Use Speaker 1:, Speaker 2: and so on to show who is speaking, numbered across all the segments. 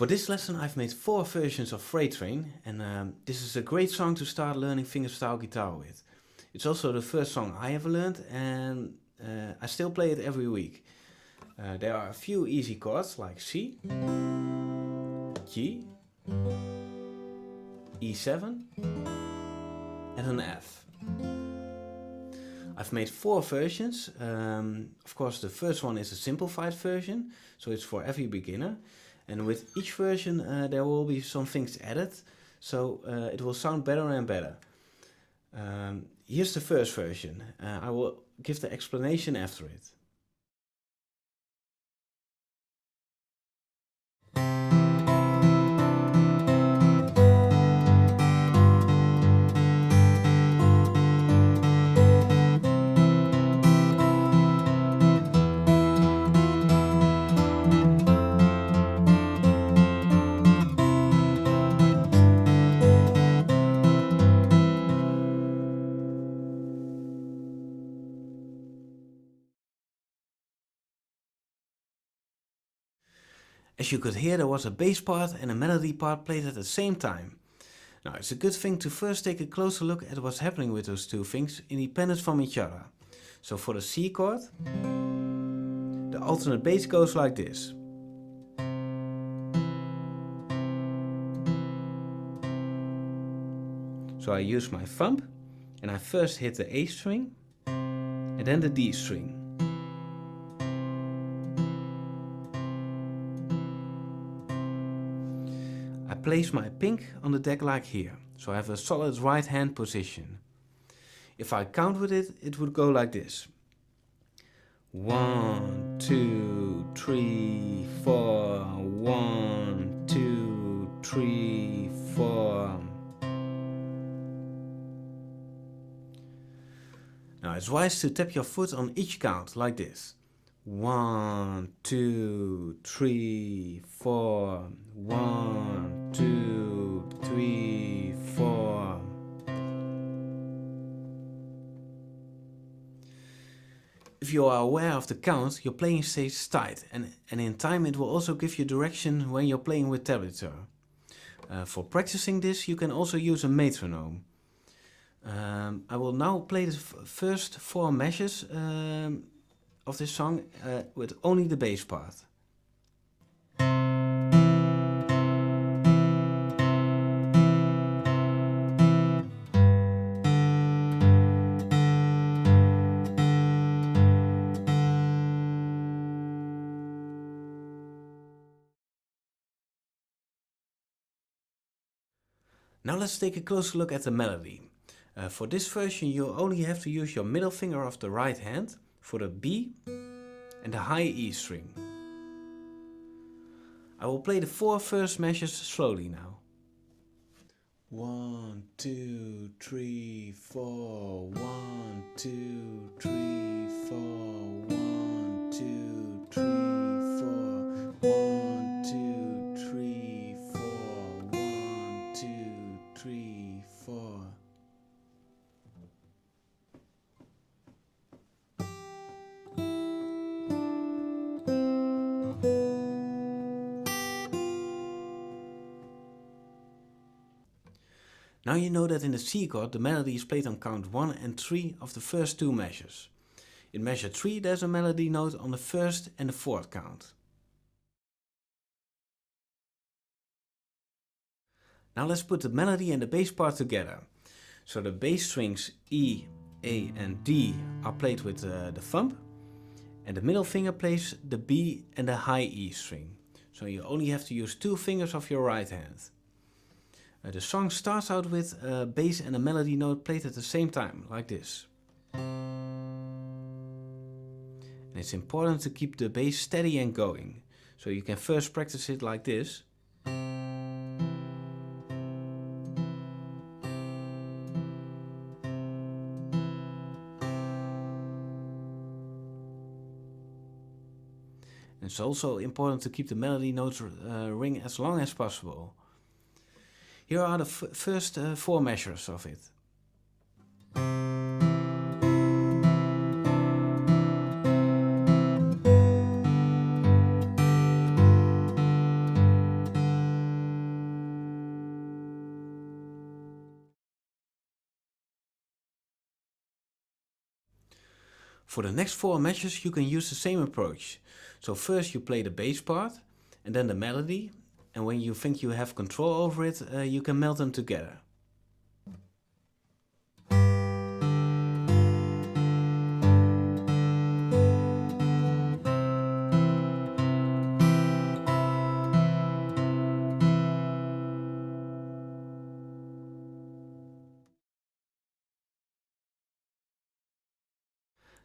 Speaker 1: For this lesson I've made 4 versions of Freight Train, and this is a great song to start learning fingerstyle guitar with. It's also the first song I ever learned, and I still play it every week. There are a few easy chords like C, G, E7 and an F. I've made 4 versions. Of course the first one is a simplified version, so it's for every beginner. And with each version there will be some things added, so it will sound better and better. Here's the first version. I will give the explanation after it. As you could hear, there was a bass part and a melody part played at the same time. Now it's a good thing to first take a closer look at what's happening with those two things, independent from each other. So for the C chord, the alternate bass goes like this. So I use my thumb and I first hit the A string and then the D string. I place my pick on the deck like here, so I have a solid right hand position. If I count with it, it would go like this. 1, 2, 3, 4, 1, 2, 3, 4. Now it's wise to tap your foot on each count like this. 1, 2, 3, 4, 1, 2, 3, 4. If you are aware of the count, your playing stays tight, and in time it will also give you direction when you're playing with tablature. For practicing this you can also use a metronome. I will now play the first 4 measures of this song with only the bass part. Now let's take a closer look at the melody. For this version you only have to use your middle finger of the right hand for the B and the high E string. I will play the 4 first measures slowly now. 1, 2, 3, 4, 1, 2, 3, 4, 1, 2, 3, 4, 1, 2, 3, 4, 1, 2, 3, 4. Now you know that in the C chord the melody is played on count 1 and 3 of the first 2 measures. In measure 3 there's a melody note on the first and the 4th count. Now let's put the melody and the bass part together. So the bass strings E, A and D are played with the thumb, and the middle finger plays the B and the high E string. So you only have to use 2 fingers of your right hand. The song starts out with a bass and a melody note played at the same time, like this. And it's important to keep the bass steady and going. So you can first practice it like this. And it's also important to keep the melody notes ring as long as possible. Here are the first 4 measures of it. For the next 4 measures you can use the same approach. So first you play the bass part and then the melody, and when you think you have control over it, you can melt them together.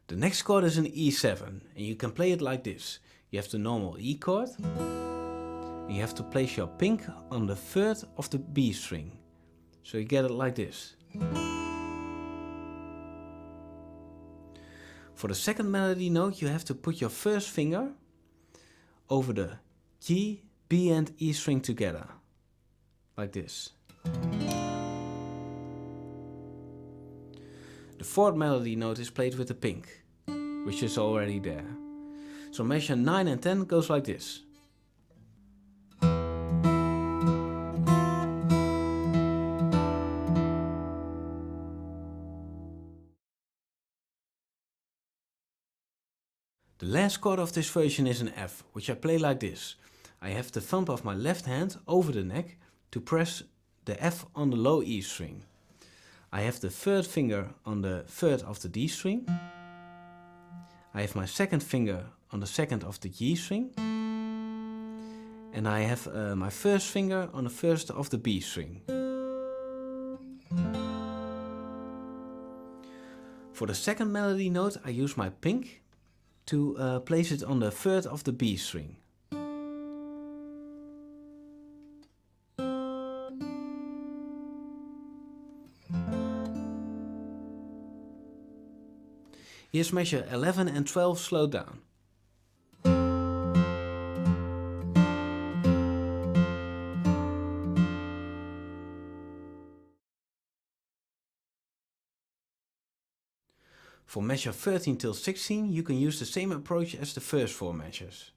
Speaker 1: The next chord is an E7, and you can play it like this. You have the normal E chord, and you have to place your pink on the 3rd of the B string. So you get it like this. For the second melody note, you have to put your first finger over the G, B and E string together, like this. The 4th melody note is played with the pink, which is already there. So measure 9 and 10 goes like this. The last chord of this version is an F, which I play like this. I have the thumb of my left hand over the neck to press the F on the low E string. I have the 3rd finger on the 3rd of the D string. I have my 2nd finger on the 2nd of the G string. And I have my 1st finger on the 1st of the B string. For the second melody note, I use my pink to place it on the 3rd of the B string. Here's measure 11 and 12 slowed down. For measure 13 till 16 you can use the same approach as the first 4 measures.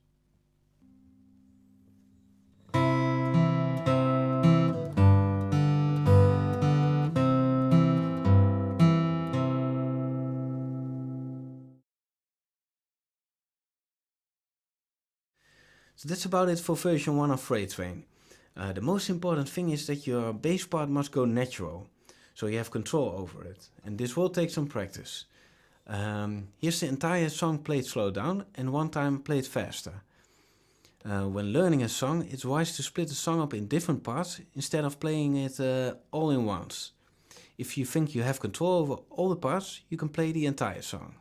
Speaker 1: So that's about it for version 1 of Freight Train. The most important thing is that your bass part must go natural, so you have control over it, and this will take some practice. Here's the entire song played slowed down and one time played faster. When learning a song, it's wise to split the song up in different parts instead of playing it all in once. If you think you have control over all the parts, you can play the entire song.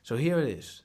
Speaker 1: So here it is.